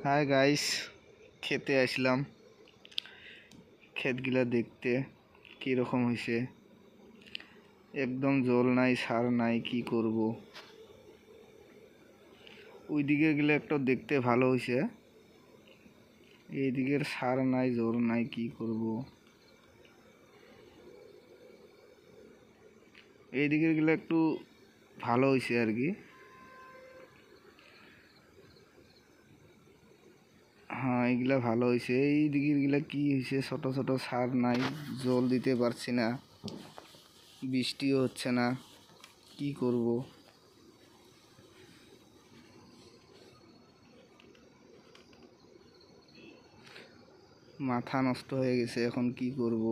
Hi guys, খেতে আসলাম। ক্ষেতগুলা দেখতে কীরকম হয়েছে। একদম জল নাই, সার নাই, কি করব। ওই দিকের গুলো একটু দেখতে ভালো হয়েছে, এই দিকের সার নাই, জল নাই, কি করব। এই দিকের গুলো একটু ভালো হয়েছে আর কি। হ্যাঁ, এগুলা ভালো হয়েছে। এই দিকের গুলা কি হয়েছে, ছোট ছোট সার নাই, জল দিতে পারছি না, বৃষ্টিও হচ্ছে না, কি করব। মাথা নষ্ট হয়ে গেছে, এখন কি করব।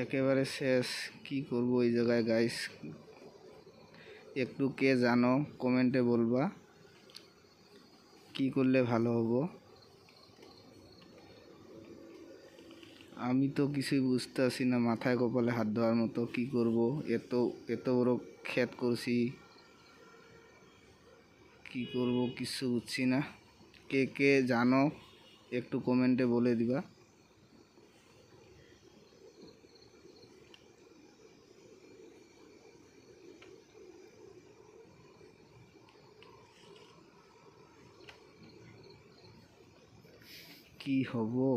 একেবারে শেষ, কি করব এই জায়গায় গাইস। একটু কে জানো কমেন্টে বলবা কি করলে ভালো হবো। আমি তো কিছুই বুঝতেছি না, মাথায় কপালে হাত দেওয়ার মতো। কি করব, এত এত বড় ক্ষেত করছি, কি করব কিছু বুঝছি না। কে কে জানো একটু কমেন্টে বলে দিবা। কি হবো।